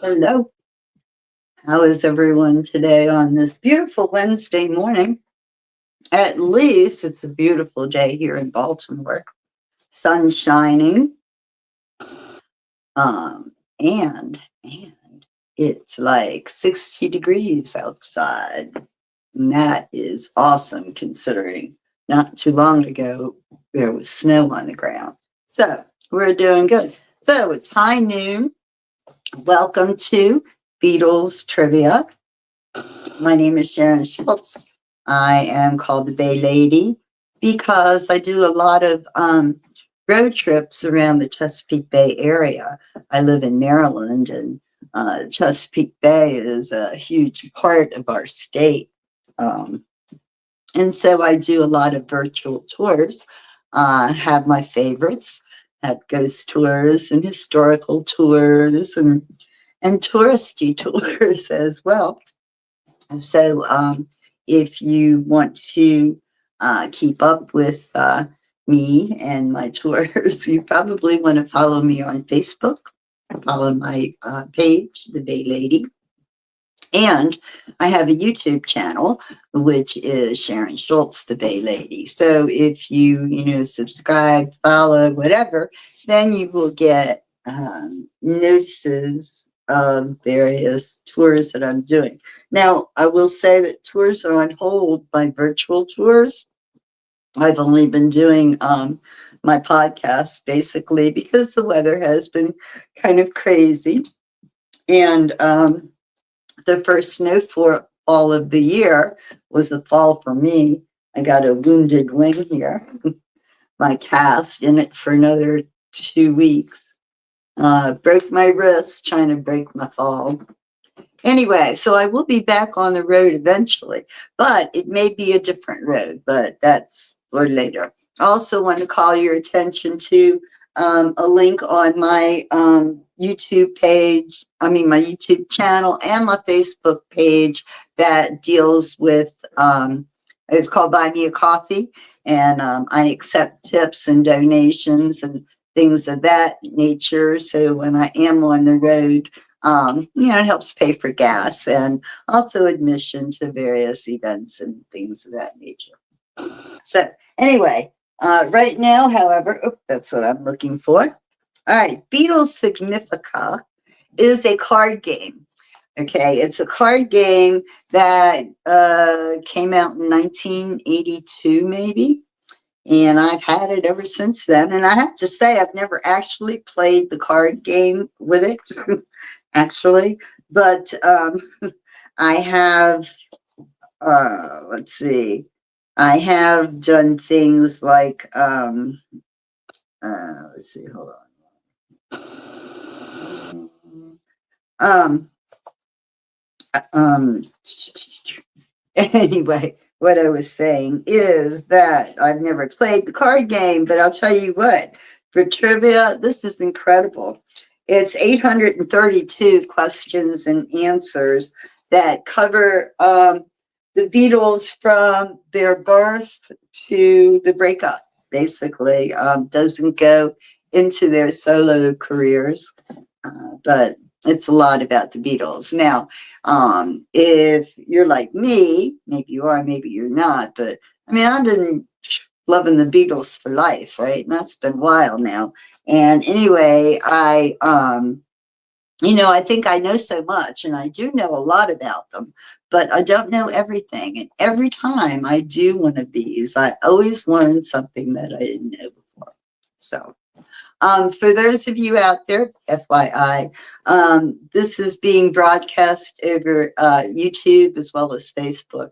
Hello. How is everyone today on this beautiful Wednesday morning? At least it's a beautiful day here in Baltimore. Sun shining. Um, and it's like 60 degrees outside. And that is awesome considering not too long ago there was snow on the ground. So we're doing good. So it's high noon. Welcome to Beatles Trivia. My name is Sharon Schultz. I am called the Bay Lady because I do a lot of road trips around the Chesapeake Bay area. I live in Maryland, and Chesapeake Bay is a huge part of our state. Um, and so I do a lot of virtual tours, have my favorites, have ghost tours and historical tours and touristy tours as well. So, if you want to keep up with me and my tours, you probably want to follow me on Facebook, follow my page, The Bay Lady. And I have a YouTube channel, which is Sharon Schultz, the Bay Lady. So if you subscribe, follow, whatever, then you will get notices of various tours that I'm doing. Now, I will say that tours are on hold, my virtual tours. I've only been doing my podcast basically because the weather has been kind of crazy. And the first snowfall of the year was a fall for me. I got a wounded wing here, my cast in it for another 2 weeks. Broke my wrist trying to break my fall. Anyway, so I will be back on the road eventually, but it may be a different road, but that's for later. I also want to call your attention to a link on my YouTube page, my YouTube channel and my Facebook page that deals with, it's called Buy Me a Coffee, and I accept tips and donations and things of that nature. So when I am on the road, it helps pay for gas and also admission to various events and things of that nature. So anyway, right now, however, that's what I'm looking for. All right, Beatles Significa is a card game. Okay, it's a card game that came out in 1982, maybe. And I've had it ever since then. And I have to say, I've never actually played the card game with it, actually. But I have, let's see, I have done things like, let's see, hold on. Um, um, anyway, what I was saying is that I've never played the card game, but I'll tell you what, for trivia, this is incredible. It's 832 questions and answers that cover the Beatles from their birth to the breakup, basically. Doesn't go into their solo careers, but it's a lot about the Beatles. Now, if you're like me, maybe you are, maybe you're not, but I've been loving the Beatles for life, right? And that's been a while now. And anyway, I think I know so much, and I do know a lot about them, but I don't know everything. And every time I do one of these, I always learn something that I didn't know before. So, for those of you out there, FYI, this is being broadcast over YouTube as well as Facebook.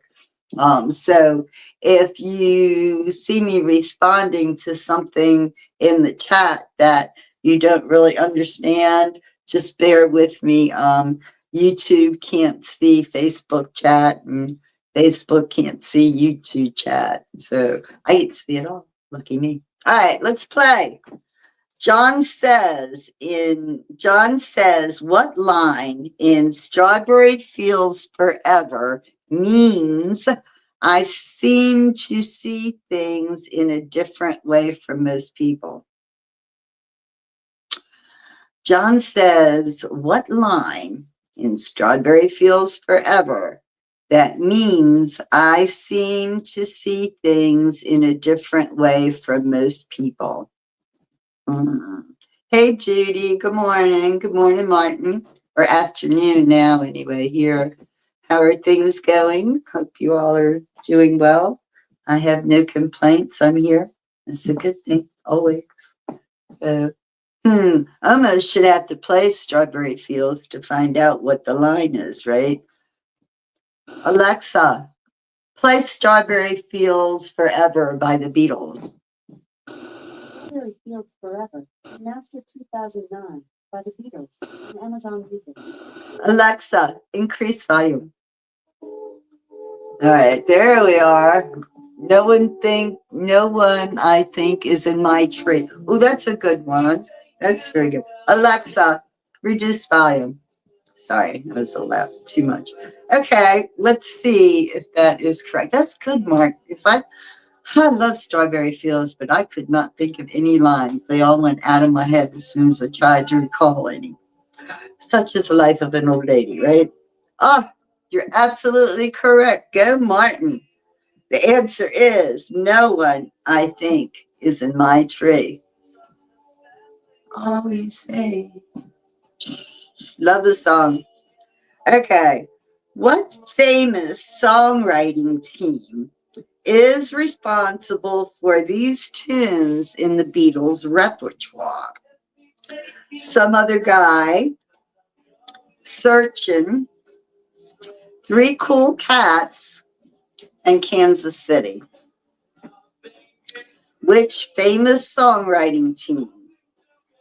So if you see me responding to something in the chat that you don't really understand, just bear with me. YouTube can't see Facebook chat, and Facebook can't see YouTube chat. So I can see it all. Lucky me. All right, let's play. John says, what line in Strawberry Fields Forever means I seem to see things in a different way from most people? John says, what line in Strawberry Fields Forever that means I seem to see things in a different way from most people? Mm. Hey, Judy. Good morning. Good morning, Martin. Or afternoon now, anyway, here. How are things going? Hope you all are doing well. I have no complaints. I'm here. It's a good thing, always. So, almost should have to play Strawberry Fields to find out what the line is, right? Alexa, play Strawberry Fields Forever by the Beatles. Strawberry Fields Forever, Master 2009 by the Beatles on Amazon Music. Alexa, increase volume. All right, there we are. No one I think is in my tree. Oh, that's a good one. That's very good. Alexa, reduce volume. Sorry, that was a loud, too much. Okay, let's see if that is correct. That's good, Mark. Because I love Strawberry Fields, but I could not think of any lines. They all went out of my head as soon as I tried to recall any. Such is the life of an old lady, right? Oh, you're absolutely correct. Go, Martin. The answer is no one, I think, is in my tree. All you say. Love the song. Okay. What famous songwriting team is responsible for these tunes in the Beatles' repertoire? Some Other Guy, Searchin', Three Cool Cats, and Kansas City. Which famous songwriting team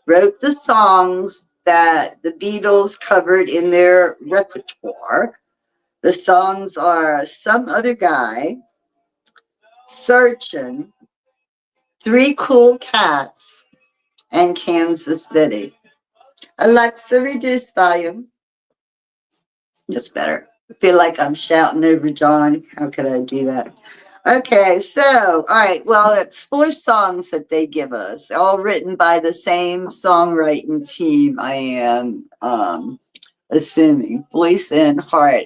wrote the songs that the Beatles covered in their repertoire? The songs are Some Other Guy, Searchin', Three Cool Cats, and Kansas City. Alexa, reduce volume. That's better. I feel like I'm shouting over John. How could I do that? Okay, so, all right, well, it's 4 songs that they give us, all written by the same songwriting team, I am assuming. Voice and Heart,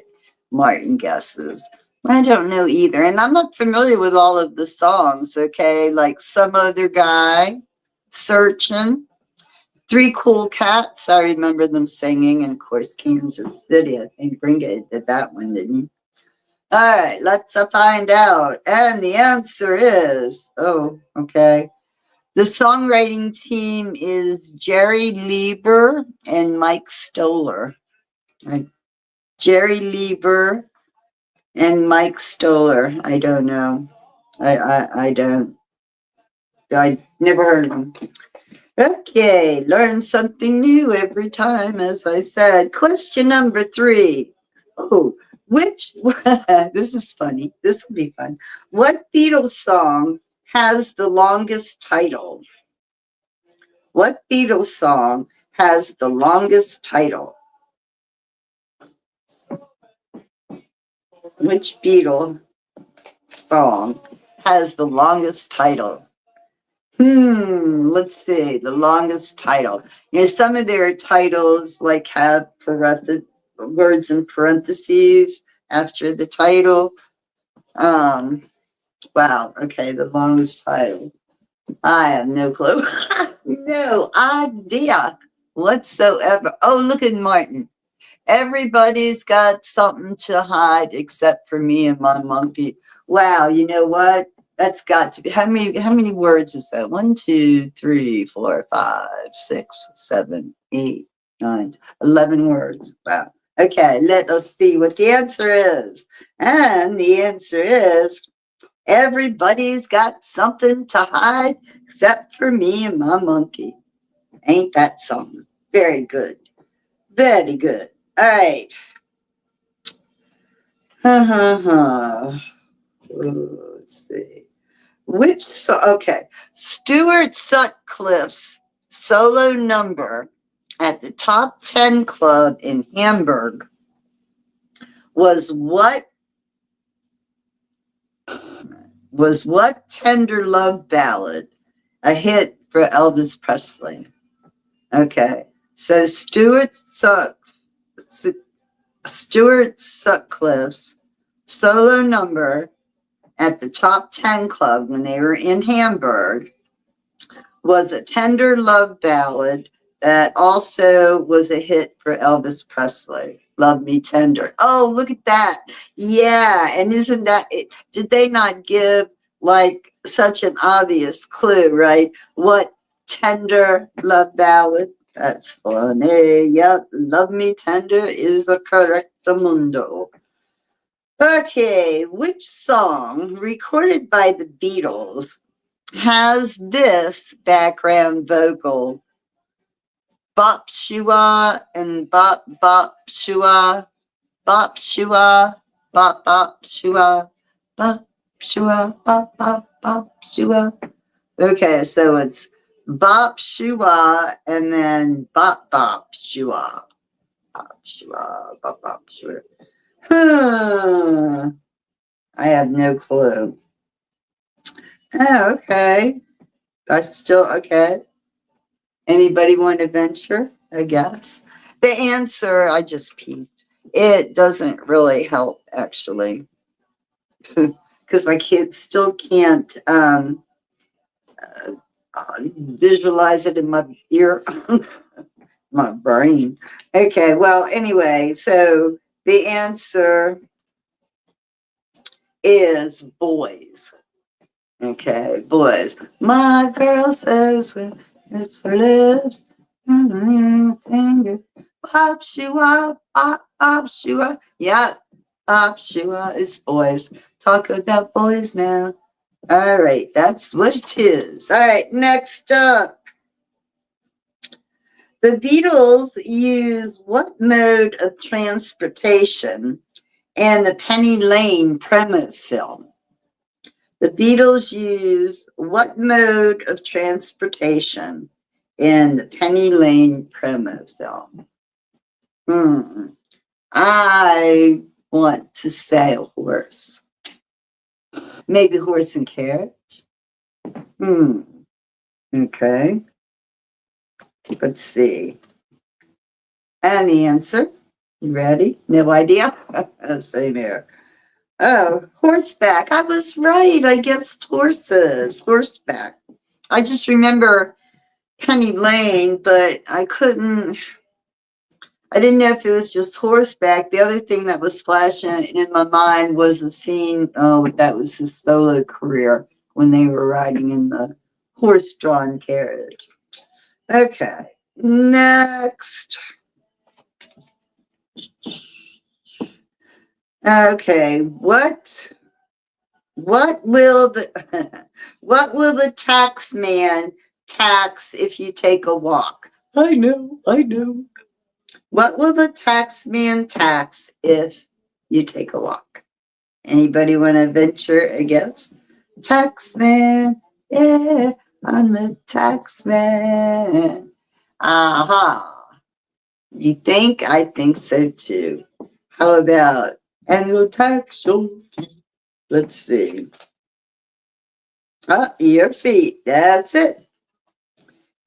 Martin guesses. I don't know either, and I'm not familiar with all of the songs, okay? Like Some Other Guy, Searching, Three Cool Cats, I remember them singing, and of course, Kansas City. I think Ringo did that one, didn't he? All right, let's find out. And the answer is, okay. The songwriting team is Jerry Lieber and Mike Stoller. Right. Jerry Lieber and Mike Stoller. I don't know. I don't. I never heard of them. Okay, learn something new every time, as I said. Question number 3. Oh, this is funny. This will be fun. What Beatles song has the longest title? What Beatles song has the longest title? Which Beatles song has the longest title? Let's see. The longest title. Some of their titles like have words in parentheses after the title. Wow. Okay. The longest title. I have no clue. No idea whatsoever. Oh, look at Martin. Everybody's got something to hide except for me and my monkey. Wow, you know what? That's got to be how many words is that? 1, 2, 3, 4, 5, 6, 7, 8, 9, 11 words. Wow. Okay, let us see what the answer is. And the answer is everybody's got something to hide except for me and my monkey. Ain't that something? Very good. Very good. All right. Let's see. Okay. Stuart Sutcliffe's solo number at the Top 10 Club in Hamburg was what Tender Love Ballad, a hit for Elvis Presley? Okay. So Stuart Sutcliffe's solo number at the Top 10 Club when they were in Hamburg was a tender love ballad that also was a hit for Elvis Presley. Love Me Tender. Oh, look at that. Yeah. And isn't that it? Did they not give like such an obvious clue, right? What tender love ballad? That's funny. Yep. Love Me Tender is a correctamundo. Okay. Which song recorded by the Beatles has this background vocal? Bop shua and bop bop shua, bop shua, bop bop shua, bop shua, bop bop bop shua. Okay, so it's bop shua and then bop bop shua, bop shua, bop bop shua. Huh. I have no clue. Oh, okay. That's still okay. Anybody want to venture? I guess. The answer, I just peeked. It doesn't really help, actually, because my kids still can't visualize it in my ear, my brain. Okay, well, anyway, so the answer is boys. Okay, boys. My girl says with lips for lips, finger, pop shua, pop shua. Yeah, pop shua is boys. Talk about boys now. All right, that's what it is. All right, next up. The Beatles use what mode of transportation in the Penny Lane promo film? The Beatles use what mode of transportation in the Penny Lane promo film? I want to say a horse. Maybe horse and carriage. Okay. Let's see. And the answer. You ready? No idea? Same here. Oh, horseback. I was right. I guessed horses. Horseback. I just remember Penny Lane, but I didn't know if it was just horseback. The other thing that was flashing in my mind was a scene, that was his solo career when they were riding in the horse-drawn carriage. Okay, next. Okay, what will the what will the tax man tax if you take a walk? I know. What will the tax man tax if you take a walk? Anybody want to venture a guess? Tax man, yeah, I'm the tax man. Aha. You think? I think so too. How about annual tax your feet? Let's see. Your feet. That's it.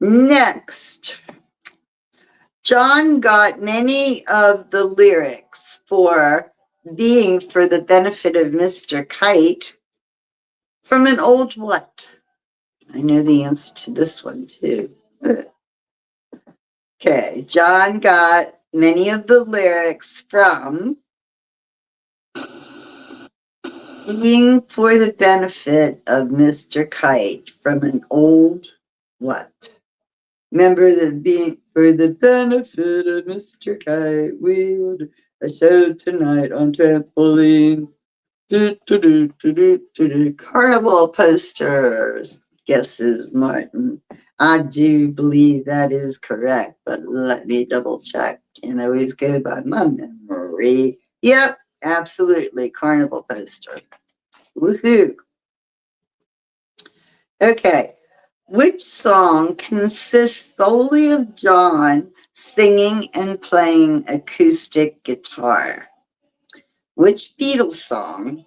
Next. John got many of the lyrics for Being for the Benefit of Mr. Kite from an old what? I know the answer to this one too. Okay, John got many of the lyrics from Being for the Benefit of Mr. Kite from an old what? Remember the Being for the Benefit of Mr. Kite, we will do a show tonight on trampoline. Carnival posters, guesses Martin. I do believe that is correct, but let me double check. Can't always go by my memory. Yep, absolutely. Carnival poster. Woohoo. Okay. Which song consists solely of John singing and playing acoustic guitar? Which Beatles song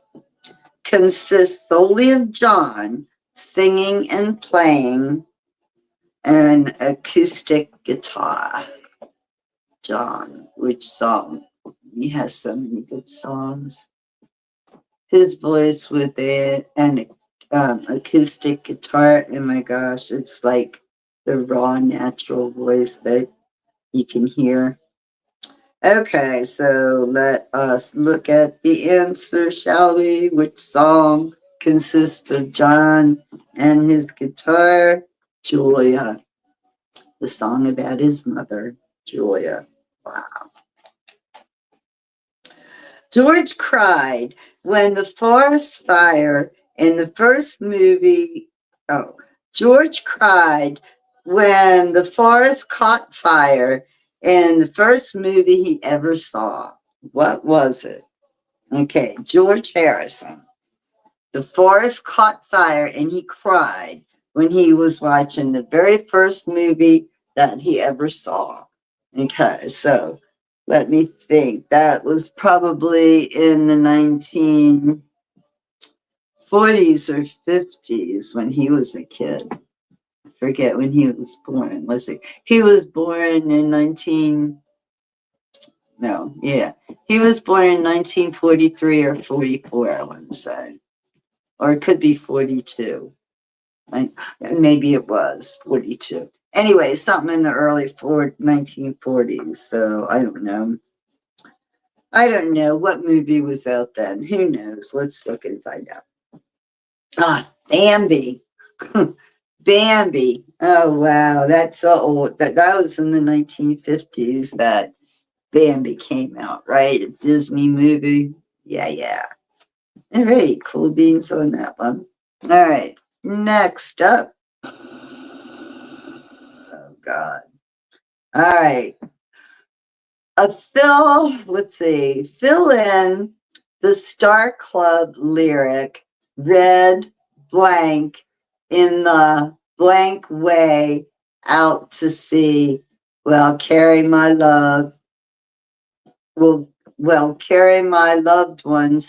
consists solely of John singing and playing an acoustic guitar? John. Which song? He has so many good songs. His voice with an acoustic guitar. Oh my gosh, it's like the raw, natural voice that you can hear. Okay, so let us look at the answer, shall we? Which song consists of John and his guitar? Julia. The song about his mother, Julia. Wow. George cried when the forest fire in the first movie. Oh, George cried when the forest caught fire in the first movie he ever saw. What was it? Okay, George Harrison. The forest caught fire and he cried when he was watching the very first movie that he ever saw. Okay, so let me think. That was probably in the 1940s or 50s when he was a kid. I forget when he was born. Was it? He was born in 19. No, yeah. He was born in 1943 or 44, I want to say. Or it could be 42. Maybe it was 42. Anyway, something in the early 1940s. So I don't know. I don't know what movie was out then. Who knows? Let's look and find out. Ah, Bambi. Bambi. Oh wow, that's so old. That was in the 1950s that Bambi came out, right? A Disney movie. Yeah, yeah. All right, cool beans on that one. All right, next up. Oh God. All right. Let's see, fill in the Star Club lyric, red blank in the blank way out to sea. Well, carry my love, well, carry my loved one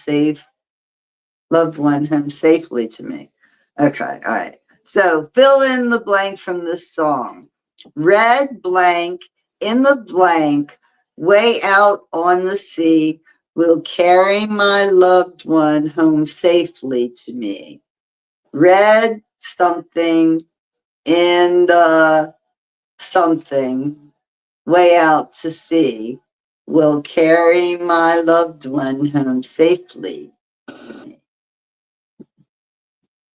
home safely to me. Okay, all right. So fill in the blank from this song. Red blank in the blank, way out on the sea, will carry my loved one home safely to me. Red something in the something, way out to sea, will carry my loved one home safely to me.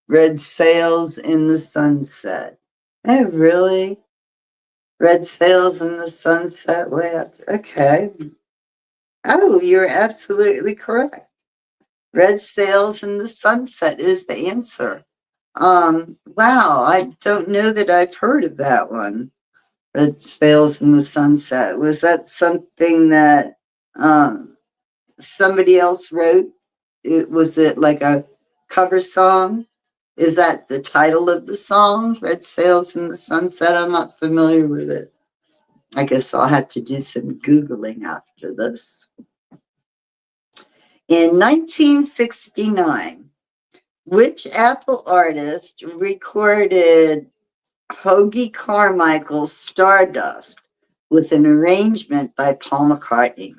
Red sails in the sunset. Oh, really? Red sails in the sunset way out. Okay. Oh, you're absolutely correct. Red sails in the sunset is the answer. Wow, I don't know that I've heard of that one. Red sails in the sunset. Was that something that somebody else wrote? Was it like a cover song? Is that the title of the song, Red Sails in the Sunset? I'm not familiar with it. I guess I'll have to do some Googling after this. In 1969, which Apple artist recorded Hoagy Carmichael's Stardust with an arrangement by Paul McCartney?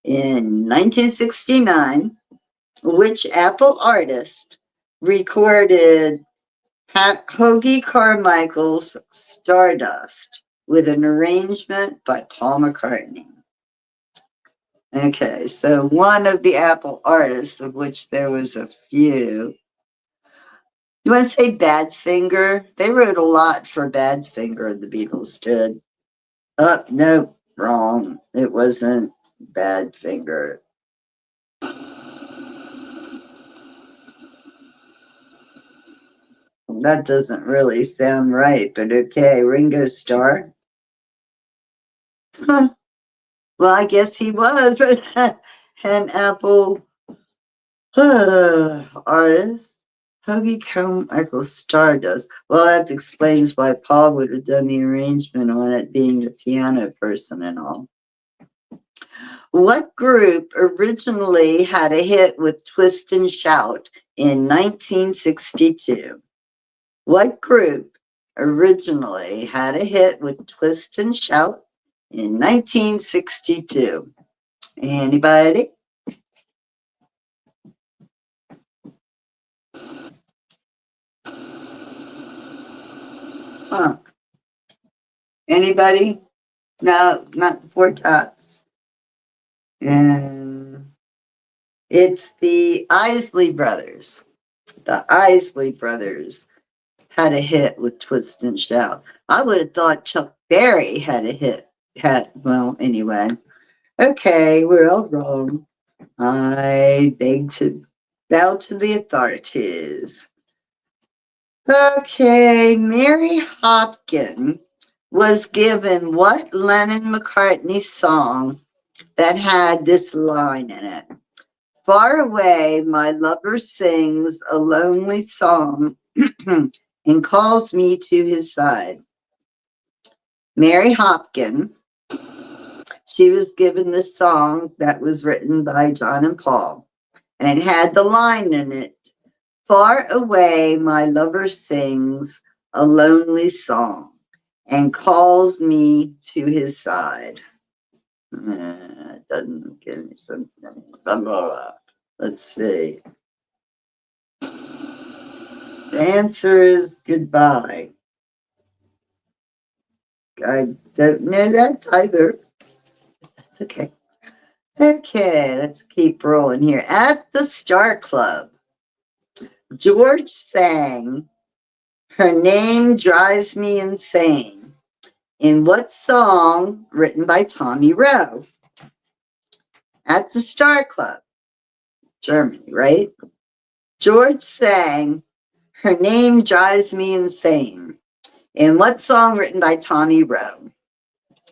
In 1969, which Apple artist recorded Hoagy Carmichael's Stardust with an arrangement by Paul McCartney? Okay, so one of the Apple artists, of which there was a few. You want to say Badfinger? They wrote a lot for Badfinger, the Beatles did. No, wrong. It wasn't Badfinger. That doesn't really sound right, but okay. Ringo Starr? Huh. Well, I guess he was an Apple artist. Hoagy Carmichael Stardust. Well, that explains why Paul would have done the arrangement on it, being the piano person and all. What group originally had a hit with Twist and Shout in 1962? What group originally had a hit with Twist and Shout in 1962. Anybody? Huh. Anybody? No, not the Four Tops. And it's the Isley Brothers. The Isley Brothers had a hit with Twist and Shout. I would have thought Chuck Berry had a hit. Well, anyway. Okay, we're all wrong. I beg to bow to the authorities. Okay, Mary Hopkin was given what Lennon-McCartney song that had this line in it? Far away, my lover sings a lonely song and calls me to his side. Mary Hopkin, she was given this song that was written by John and Paul, and it had the line in it, far away, my lover sings a lonely song and calls me to his side. It doesn't give me something. Let's see. The answer is goodbye. I don't know that either. That's okay. Okay, let's keep rolling here. At the Star Club, George sang Her Name Drives Me Insane in what song written by Tommy Rowe? At the Star Club, Germany, right? George sang Her Name Drives Me Insane in what song written by Tommy Rowe?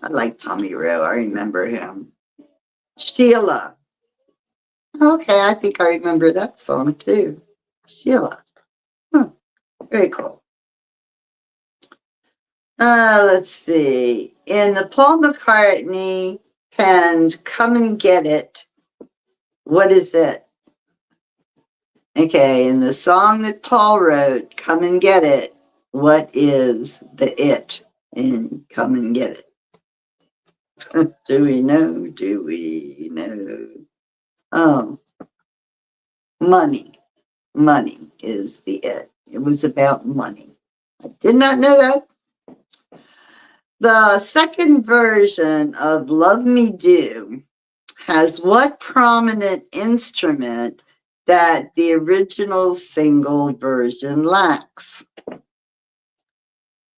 I like Tommy Rowe. I remember him. Sheila. Okay, I think I remember that song too. Sheila. Very cool. Let's see. In the Paul McCartney penned Come and Get It, what is it? Okay, in the song that Paul wrote, Come and Get It, what is the it in Come and Get It? Do we know? Do we know? Oh, money. Money is the it. It was about money. I did not know that. The second version of Love Me Do has what prominent instrument that the original single version lacks?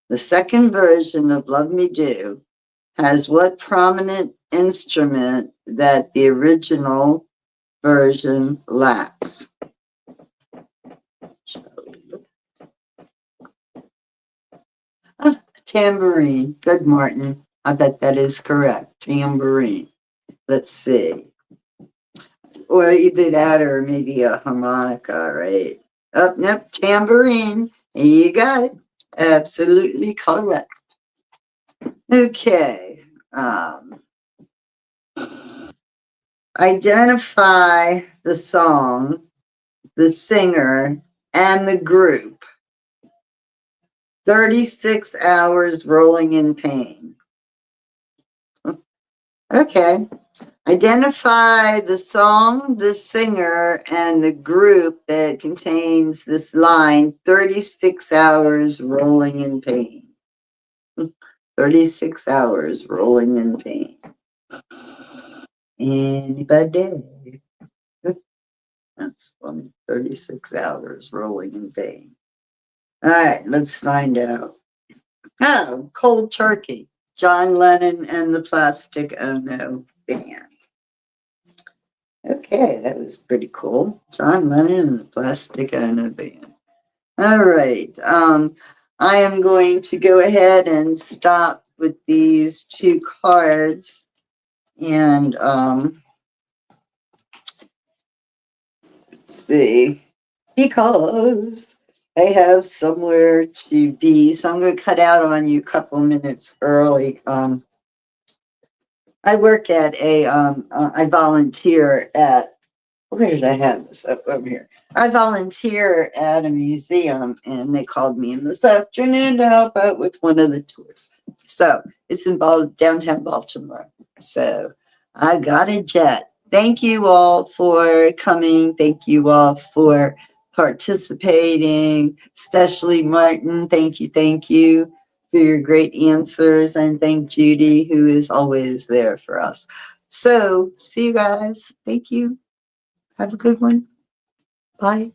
The second version of Love Me Do has what prominent instrument that the original version lacks? Tambourine. Good, Martin. I bet that is correct. Tambourine. Let's see. Or either that or maybe a harmonica, right? Oh, nope, tambourine. You got it. Absolutely correct. Okay. Identify the song, the singer, and the group. 36 Hours Rolling in Pain. Okay. Identify the song, the singer, and the group that contains this line, 36 hours rolling in pain. 36 hours rolling in pain. Anybody? That's funny. 36 hours rolling in pain. All right, let's find out. Oh, Cold Turkey. John Lennon and the Plastic Ono Band. Okay, that was pretty cool. John Lennon and the Plastic Ono Band. All right. I am going to go ahead and stop with these two cards. And let's see. Because I have somewhere to be. So I'm going to cut out on you a couple minutes early. I work at I volunteer at Where did I have this up over here? I volunteer at a museum, and they called me in this afternoon to help out with one of the tours. So it's in downtown Baltimore. So I got a jet. Thank you all for coming. Thank you all for participating, especially Martin. Thank you for your great answers. And thank Judy, who is always there for us. So see you guys. Thank you. Have a good one. Bye.